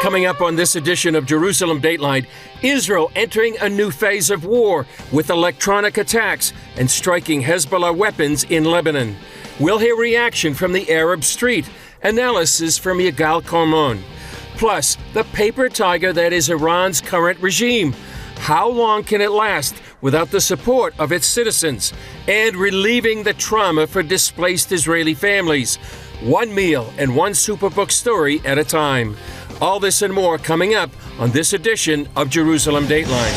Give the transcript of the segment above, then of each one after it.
Coming up on this edition of Jerusalem Dateline, Israel entering a new phase of war with electronic attacks and striking Hezbollah weapons in Lebanon. We'll hear reaction from the Arab street, analysis from Yigal Kormon. Plus, the paper tiger that is Iran's current regime. How long can it last without the support of its citizens? And relieving the trauma for displaced Israeli families. One meal and one Superbook story at a time. All this and more coming up on this edition of Jerusalem Dateline.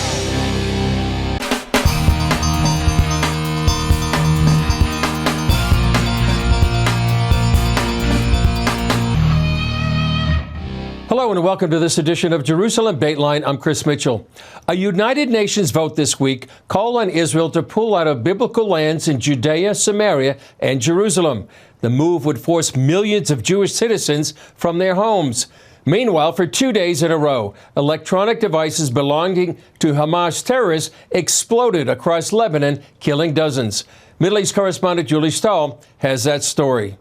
Hello and welcome to this edition of Jerusalem Dateline. I'm Chris Mitchell. A United Nations vote this week called on Israel to pull out of biblical lands in Judea, Samaria, and Jerusalem. The move would force millions of Jewish citizens from their homes. Meanwhile, for 2 days in a row, electronic devices belonging to Hamas terrorists exploded across Lebanon, killing dozens. Middle East correspondent Julie Stahl has that story.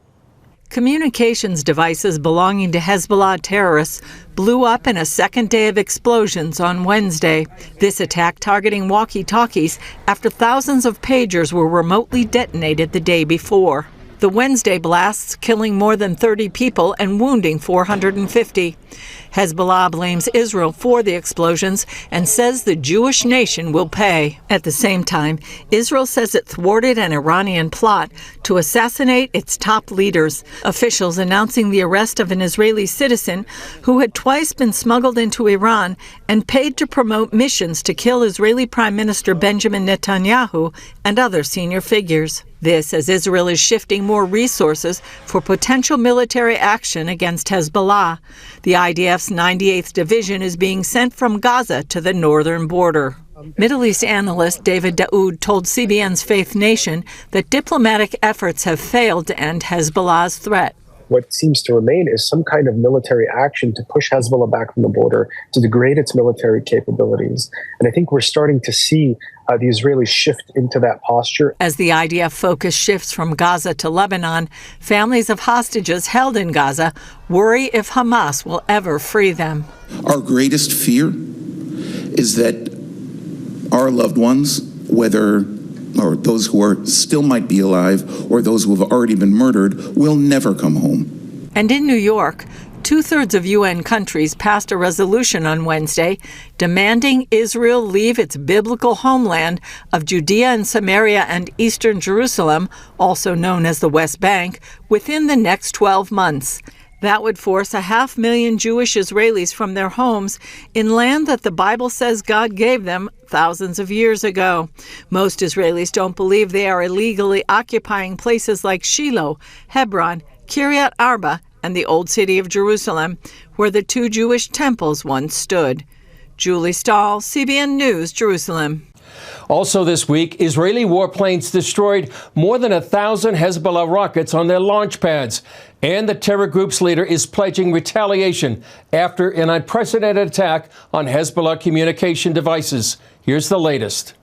Communications devices belonging to Hezbollah terrorists blew up in a second day of explosions on Wednesday. This attack targeting walkie-talkies after thousands of pagers were remotely detonated the day before. The Wednesday blasts killing more than 30 people and wounding 450. Hezbollah blames Israel for the explosions and says the Jewish nation will pay. At the same time, Israel says it thwarted an Iranian plot to assassinate its top leaders. Officials announcing the arrest of an Israeli citizen who had twice been smuggled into Iran and paid to promote missions to kill Israeli Prime Minister Benjamin Netanyahu and other senior figures. This as Israel is shifting more resources for potential military action against Hezbollah. The IDF's 98th Division is being sent from Gaza to the northern border. Middle East analyst David Daoud told CBN's Faith Nation that diplomatic efforts have failed to end Hezbollah's threat. What seems to remain is some kind of military action to push Hezbollah back from the border, to degrade its military capabilities. And I think we're starting to see the Israelis shift into that posture. As the IDF focus shifts from Gaza to Lebanon, families of hostages held in Gaza worry if Hamas will ever free them. Our greatest fear is that our loved ones, whether or those who are still might be alive or those who have already been murdered, will never come home. And in New York, 2/3 of UN countries passed a resolution on Wednesday demanding Israel leave its biblical homeland of Judea and Samaria and eastern Jerusalem, also known as the West Bank, within the next 12 months. That would force 500,000 Jewish Israelis from their homes in land that the Bible says God gave them thousands of years ago. Most Israelis don't believe they are illegally occupying places like Shiloh, Hebron, Kiryat Arba, and the Old City of Jerusalem, where the two Jewish temples once stood. Julie Stahl, CBN News, Jerusalem. Also this week, Israeli warplanes destroyed more than 1,000 Hezbollah rockets on their launch pads. And the terror group's leader is pledging retaliation after an unprecedented attack on Hezbollah communication devices. Here's the latest.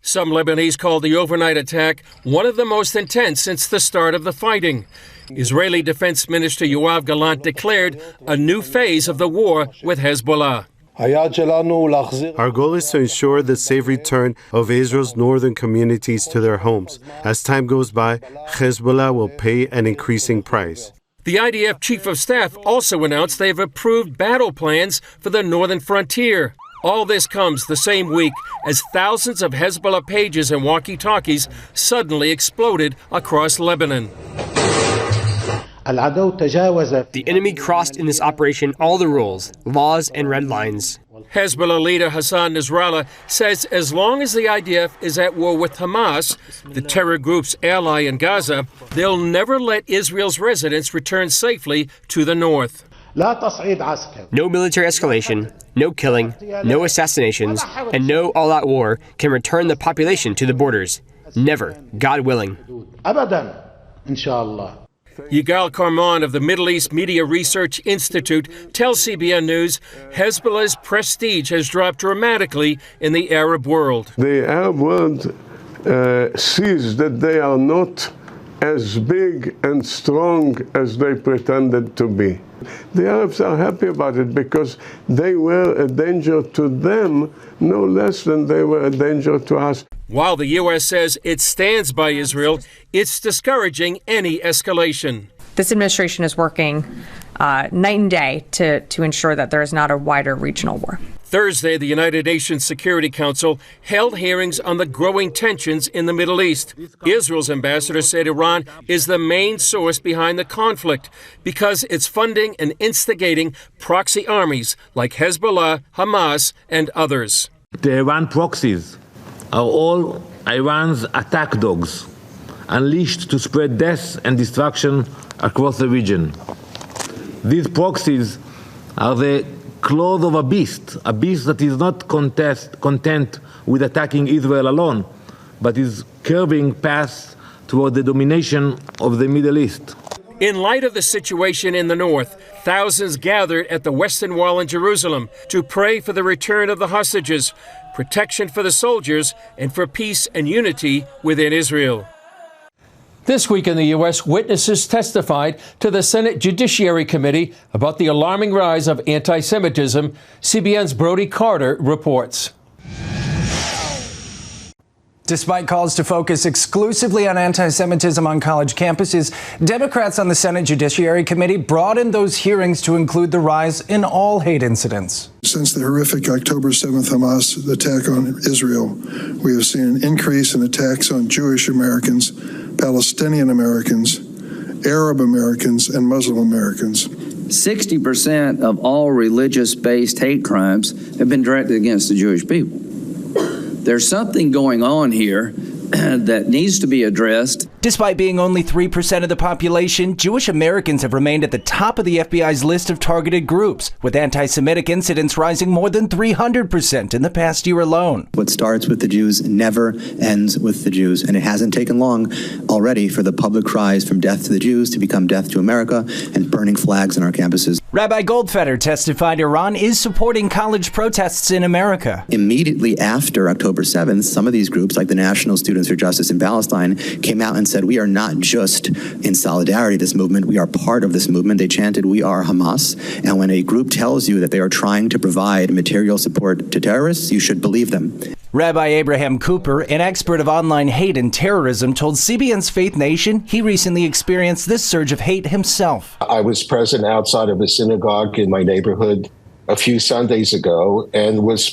Some Lebanese called the overnight attack one of the most intense since the start of the fighting. Israeli Defense Minister Yoav Gallant declared a new phase of the war with Hezbollah. Our goal is to ensure the safe return of Israel's northern communities to their homes. As time goes by, Hezbollah will pay an increasing price. The IDF Chief of Staff also announced they've approved battle plans for the northern frontier. All this comes the same week as thousands of Hezbollah pages and walkie-talkies suddenly exploded across Lebanon. The enemy crossed in this operation all the rules, laws, and red lines. Hezbollah leader Hassan Nasrallah says as long as the IDF is at war with Hamas, the terror group's ally in Gaza, they'll never let Israel's residents return safely to the north. No military escalation, no killing, no assassinations, and no all-out war can return the population to the borders. Never, God willing. Yigal Kormon of the Middle East Media Research Institute tells CBN News Hezbollah's prestige has dropped dramatically in the Arab world. The Arab world sees that they are not as big and strong as they pretended to be. The Arabs are happy about it because they were a danger to them no less than they were a danger to us. While the U.S. says it stands by Israel, it's discouraging any escalation. This administration is working night and day to ensure that there is not a wider regional war. Thursday, the United Nations Security Council held hearings on the growing tensions in the Middle East. Israel's ambassador said Iran is the main source behind the conflict because it's funding and instigating proxy armies like Hezbollah, Hamas, and others. The Iran proxies are all Iran's attack dogs, unleashed to spread death and destruction across the region. These proxies are the claws of a beast that is not content with attacking Israel alone, but is curving paths toward the domination of the Middle East. In light of the situation in the north, thousands gathered at the Western Wall in Jerusalem to pray for the return of the hostages, protection for the soldiers, and for peace and unity within Israel. This week in the U.S., witnesses testified to the Senate Judiciary Committee about the alarming rise of anti-Semitism. CBN's Brody Carter reports. Despite calls to focus exclusively on anti-Semitism on college campuses, Democrats on the Senate Judiciary Committee broadened those hearings to include the rise in all hate incidents. Since the horrific October 7th Hamas attack on Israel, we have seen an increase in attacks on Jewish Americans, Palestinian Americans, Arab Americans, and Muslim Americans. 60% of all religious-based hate crimes have been directed against the Jewish people. There's something going on here that needs to be addressed. Despite being only 3% of the population, Jewish Americans have remained at the top of the FBI's list of targeted groups, with anti-Semitic incidents rising more than 300% in the past year alone. What starts with the Jews never ends with the Jews, and it hasn't taken long already for the public cries from death to the Jews to become death to America and burning flags on our campuses. Rabbi Goldfeder testified Iran is supporting college protests in America. Immediately after October 7th, some of these groups, like the National Students for Justice in Palestine, came out and said, we are not just in solidarity with this movement, we are part of this movement. They chanted, we are Hamas. And when a group tells you that they are trying to provide material support to terrorists, you should believe them. Rabbi Abraham Cooper, an expert of online hate and terrorism, told CBN's Faith Nation he recently experienced this surge of hate himself. I was present outside of a synagogue in my neighborhood a few Sundays ago and was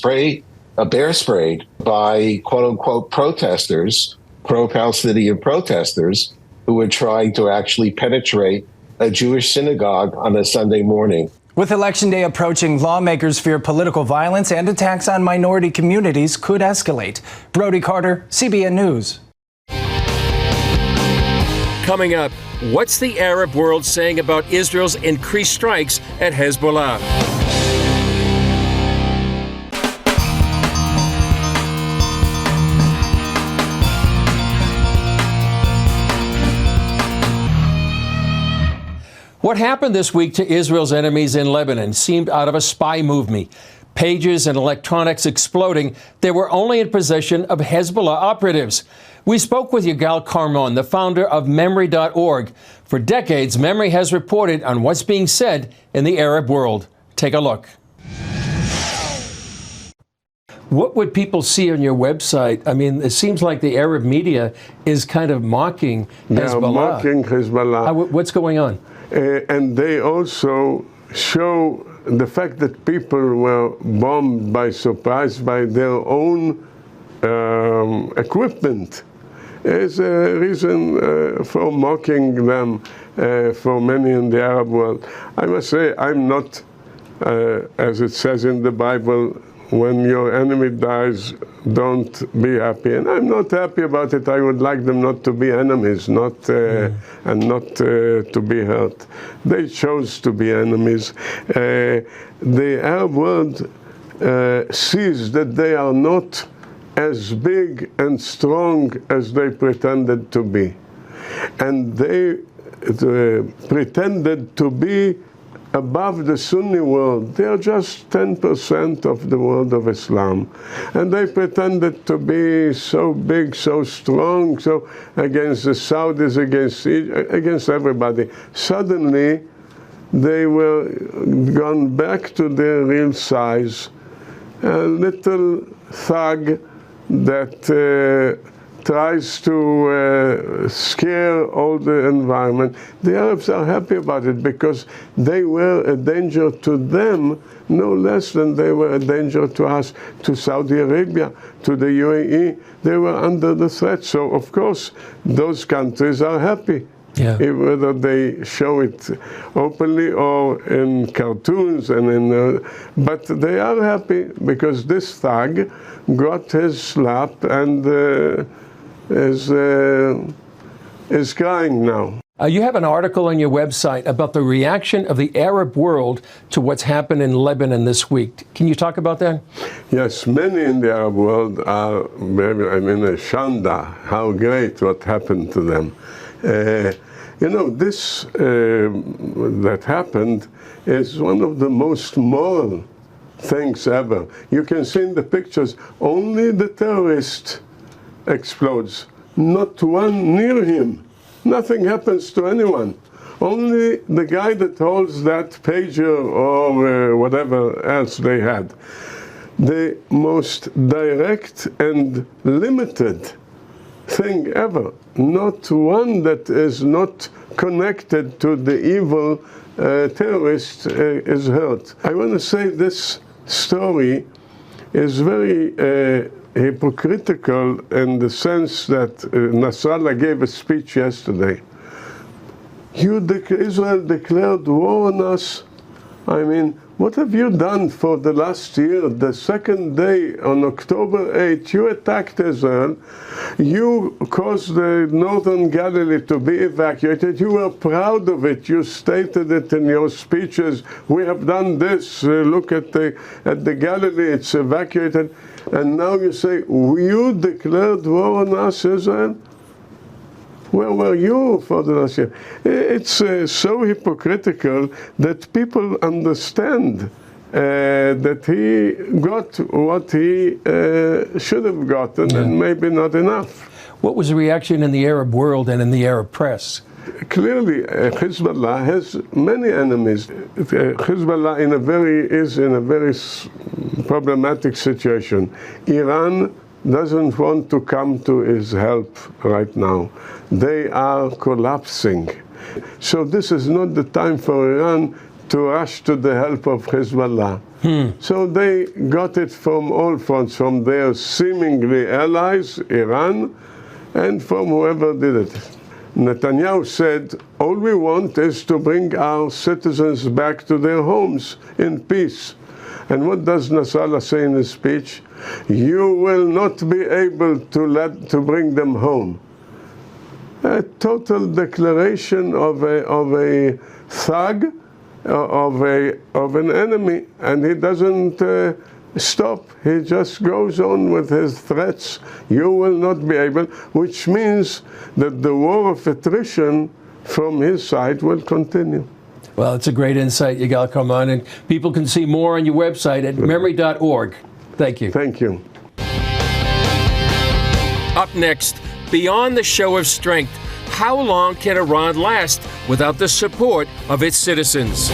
bear sprayed by quote-unquote protesters, pro-Palestinian protesters, who were trying to actually penetrate a Jewish synagogue on a Sunday morning. With Election Day approaching, lawmakers fear political violence and attacks on minority communities could escalate. Brody Carter, CBN News. Coming up, what's the Arab world saying about Israel's increased strikes at Hezbollah? What happened this week to Israel's enemies in Lebanon seemed out of a spy movie. Pages and electronics exploding, they were only in possession of Hezbollah operatives. We spoke with Yigal Carmon, the founder of Memory.org. For decades, Memory has reported on what's being said in the Arab world. Take a look. What would people see on your website? I mean, it seems like the Arab media is kind of mocking Hezbollah. They're mocking Hezbollah. What's going on? And they also show the fact that people were bombed by surprise by their own equipment is a reason for mocking them for many in the Arab world. I must say, I'm not, as it says in the Bible, when your enemy dies, don't be happy. And I'm not happy about it. I would like them not to be enemies, and not to be hurt. They chose to be enemies. The Arab world sees that they are not as big and strong as they pretended to be. And they pretended to be above the Sunni world. They are just 10% of the world of Islam. And they pretended to be so big, so strong, so against the Saudis, against everybody. Suddenly, they were gone back to their real size. A little thug that tries to scare all the environment. The Arabs are happy about it because they were a danger to them no less than they were a danger to us, to Saudi Arabia, to the UAE. They were under the threat. So, of course, those countries are happy. Yeah. Whether they show it openly or in cartoons, but they are happy because this thug got his slap and is crying now. You have an article on your website about the reaction of the Arab world to what's happened in Lebanon this week. Can you talk about that? Yes, many in the Arab world are, shanda, how great what happened to them. This that happened is one of the most moral things ever. You can see in the pictures, only the terrorist explodes, not one near him. Nothing happens to anyone. Only the guy that holds that pager or whatever else they had. The most direct and limited thing ever. Not one that is not connected to the evil terrorist is hurt. I want to say this story is very hypocritical in the sense that Nasrallah gave a speech yesterday. Israel declared war on us. I mean, what have you done for the last year? The second day, on October 8, you attacked Israel. You caused the northern Galilee to be evacuated. You were proud of it. You stated it in your speeches. We have done this. Look at the Galilee. It's evacuated. And now you say, you declared war on us, Israel? Where were you for the last year? It's so hypocritical that people understand that he got what he should have gotten and maybe not enough. What was the reaction in the Arab world and in the Arab press? Clearly, Hezbollah has many enemies. Hezbollah is in a very problematic situation. Iran doesn't want to come to his help right now. They are collapsing. So this is not the time for Iran to rush to the help of Hezbollah. So they got it from all fronts, from their seemingly allies, Iran, and from whoever did it. Netanyahu said, all we want is to bring our citizens back to their homes in peace. And what does Nasrallah say in his speech? You will not be able to bring them home. A total declaration of a thug, of an enemy, and he doesn't stop. He just goes on with his threats. You will not be able, which means that the war of attrition from his side will continue. Well, it's a great insight, Yigal Karman, and people can see more on your website at memory.org. Thank you. Thank you. Up next, beyond the show of strength, how long can Iran last without the support of its citizens?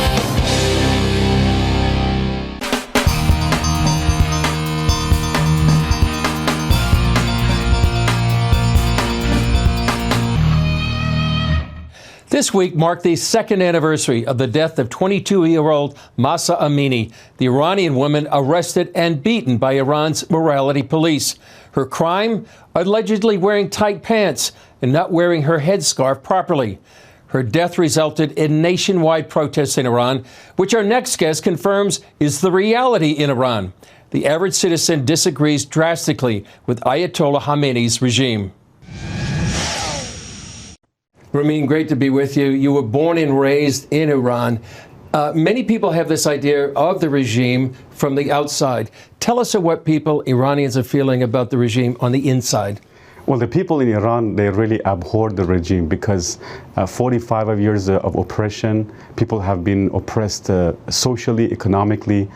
This week marked the second anniversary of the death of 22-year-old Mahsa Amini, the Iranian woman arrested and beaten by Iran's morality police. Her crime? Allegedly wearing tight pants and not wearing her headscarf properly. Her death resulted in nationwide protests in Iran, which our next guest confirms is the reality in Iran. The average citizen disagrees drastically with Ayatollah Khamenei's regime. Ramin, great to be with you. You were born and raised in Iran. Many people have this idea of the regime from the outside. Tell us what Iranians are feeling about the regime on the inside. Well, the people in Iran, they really abhor the regime because 45 years of oppression, people have been oppressed socially, economically.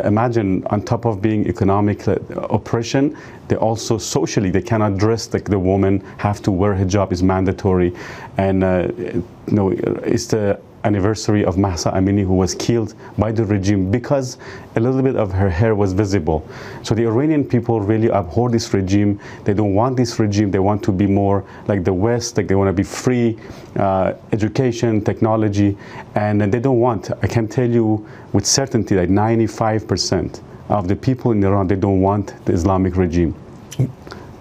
Imagine on top of being economic oppression, they also socially, they cannot dress like the woman, have to wear hijab is mandatory. And it's the anniversary of Mahsa Amini, who was killed by the regime because a little bit of her hair was visible. So the Iranian people really abhor this regime. They don't want this regime. They want to be more like the West, like they want to be free, education, technology, and they don't want, I can tell you with certainty that 95% of the people in Iran, they don't want the Islamic regime.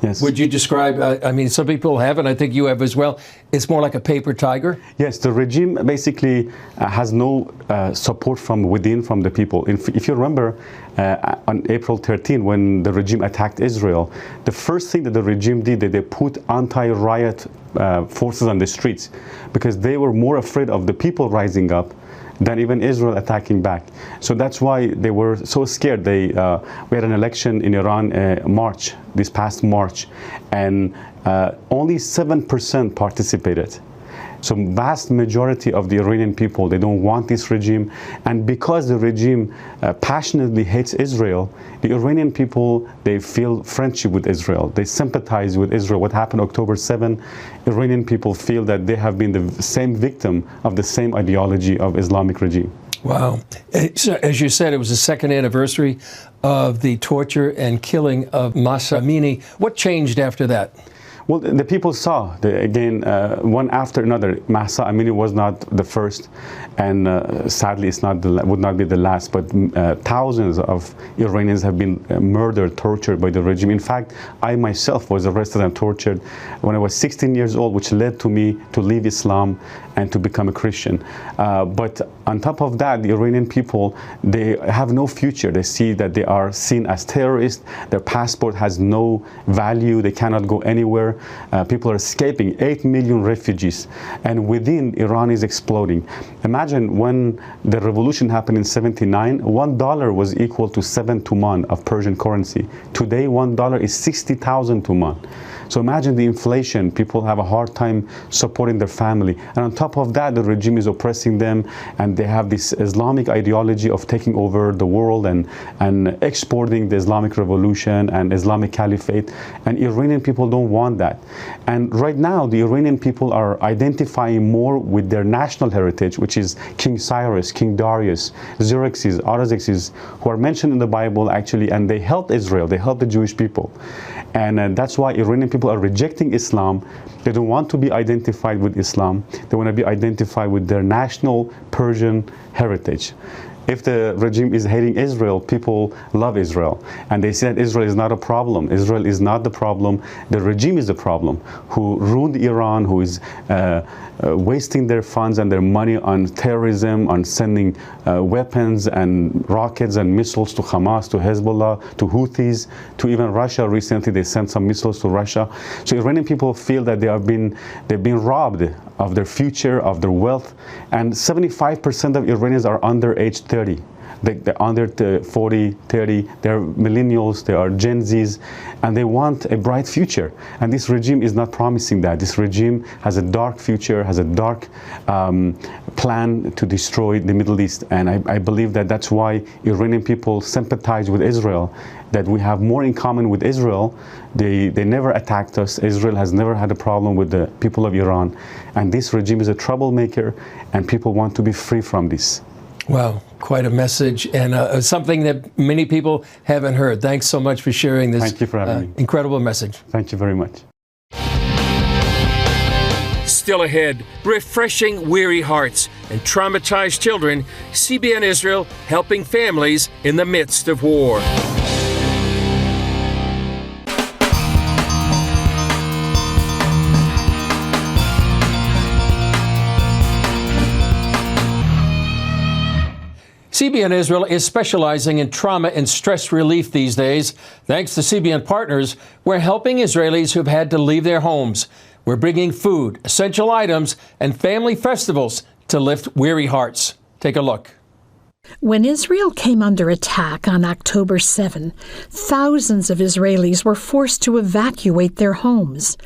Yes. Would you describe, I mean, some people have, and I think you have as well, it's more like a paper tiger? Yes, the regime basically has no support from within, from the people. If you remember, on April 13, when the regime attacked Israel, the first thing that the regime did, they put anti-riot forces on the streets because they were more afraid of the people rising up than even Israel attacking back. So that's why they were so scared. We had an election in Iran this past March, and only 7% participated. So vast majority of the Iranian people, they don't want this regime. And because the regime passionately hates Israel, the Iranian people, they feel friendship with Israel. They sympathize with Israel. What happened October 7, Iranian people feel that they have been the same victim of the same ideology of Islamic regime. Wow. As you said, it was the second anniversary of the torture and killing of Mahsa Amini. What changed after that? Well, the people saw, one after another. Mahsa Amini was not the first, and sadly, would not be the last. But thousands of Iranians have been murdered, tortured by the regime. In fact, I myself was arrested and tortured when I was 16 years old, which led to me to leave Islam and to become a Christian. But on top of that, the Iranian people, they have no future. They see that they are seen as terrorists. Their passport has no value. They cannot go anywhere. People are escaping, 8 million refugees. And within, Iran is exploding. Imagine when the revolution happened in 79, $1 was equal to 7 tuman of Persian currency. Today, $1 is 60,000 tuman. So imagine the inflation. People have a hard time supporting their family. And on top of that, the regime is oppressing them, and they have this Islamic ideology of taking over the world and exporting the Islamic revolution and Islamic caliphate. And Iranian people don't want that. And right now, the Iranian people are identifying more with their national heritage, which is King Cyrus, King Darius, Xerxes, Artaxerxes, who are mentioned in the Bible actually, and they helped Israel, they helped the Jewish people. And that's why Iranian people are rejecting Islam. They don't want to be identified with Islam. They want to be identified with their national Persian heritage. If the regime is hating Israel, people love Israel. And they say that Israel is not a problem. Israel is not the problem. The regime is the problem, who ruined Iran, who is wasting their funds and their money on terrorism, on sending weapons and rockets and missiles to Hamas, to Hezbollah, to Houthis, to even Russia. Recently, they sent some missiles to Russia. So Iranian people feel that they've been robbed of their future, of their wealth. And 75% of Iranians are under age 30. They're under 40, 30, they're millennials, they are Gen Zs, and they want a bright future. And this regime is not promising that. This regime has a dark future, has a dark plan to destroy the Middle East. And I believe that that's why Iranian people sympathize with Israel, that we have more in common with Israel. They never attacked us. Israel has never had a problem with the people of Iran. And this regime is a troublemaker, and people want to be free from this. Wow, quite a message, and something that many people haven't heard. Thanks so much for sharing this. Thank you for having me. Incredible message. Thank you very much. Still ahead, refreshing weary hearts and traumatized children. CBN Israel helping families in the midst of war. CBN Israel is specializing in trauma and stress relief these days. Thanks to CBN partners, we're helping Israelis who've had to leave their homes. We're bringing food, essential items, and family festivals to lift weary hearts. Take a look. When Israel came under attack on October 7, thousands of Israelis were forced to evacuate their homes.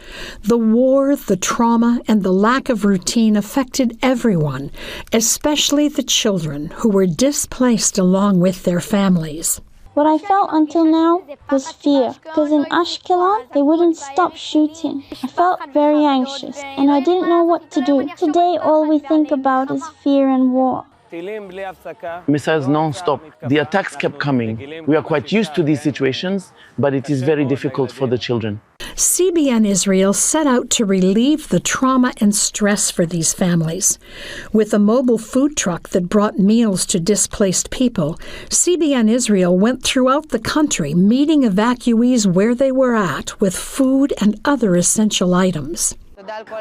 The war, the trauma, and the lack of routine affected everyone, especially the children who were displaced along with their families. What I felt until now was fear, because in Ashkelon, they wouldn't stop shooting. I felt very anxious, and I didn't know what to do. Today, all we think about is fear and war. Missiles non-stop. The attacks kept coming. We are quite used to these situations, but it is very difficult for the children. CBN Israel set out to relieve the trauma and stress for these families. With a mobile food truck that brought meals to displaced people, CBN Israel went throughout the country, meeting evacuees where they were at with food and other essential items.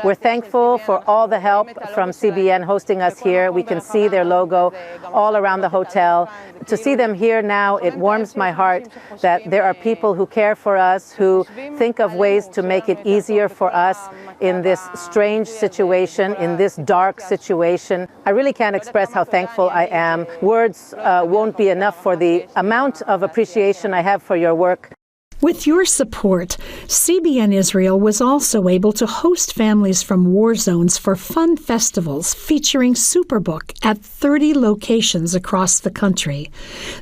We're thankful for all the help from CBN hosting us here. We can see their logo all around the hotel. To see them here now, it warms my heart that there are people who care for us, who think of ways to make it easier for us in this strange situation, in this dark situation. I really can't express how thankful I am. Words won't be enough for the amount of appreciation I have for your work. With your support, CBN Israel was also able to host families from war zones for fun festivals featuring Superbook at 30 locations across the country.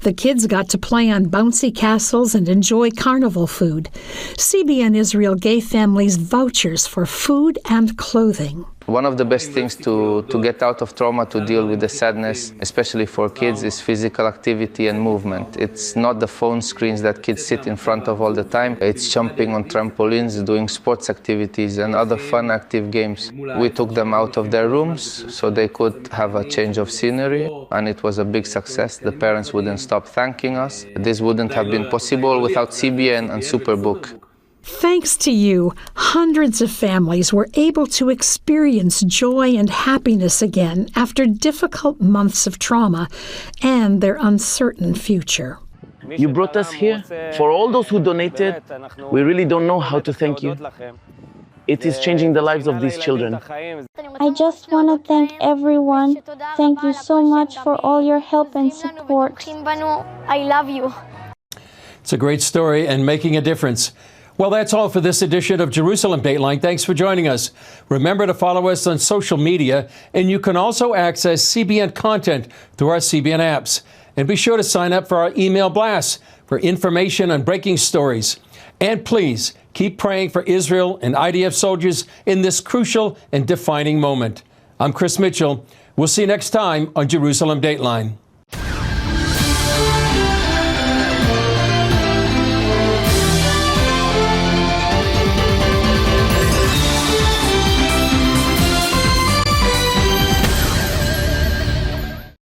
The kids got to play on bouncy castles and enjoy carnival food. CBN Israel gave families vouchers for food and clothing. One of the best things to get out of trauma, to deal with the sadness, especially for kids, is physical activity and movement. It's not the phone screens that kids sit in front of all the time. It's jumping on trampolines, doing sports activities and other fun, active games. We took them out of their rooms so they could have a change of scenery, and it was a big success. The parents wouldn't stop thanking us. This wouldn't have been possible without CBN and Superbook. Thanks to you, hundreds of families were able to experience joy and happiness again after difficult months of trauma and their uncertain future. You brought us here. For all those who donated, we really don't know how to thank you. It is changing the lives of these children. I just want to thank everyone. Thank you so much for all your help and support. I love you. It's a great story and making a difference. Well, that's all for this edition of Jerusalem Dateline. Thanks for joining us. Remember to follow us on social media, and you can also access CBN content through our CBN apps. And be sure to sign up for our email blasts for information on breaking stories. And please keep praying for Israel and IDF soldiers in this crucial and defining moment. I'm Chris Mitchell. We'll see you next time on Jerusalem Dateline.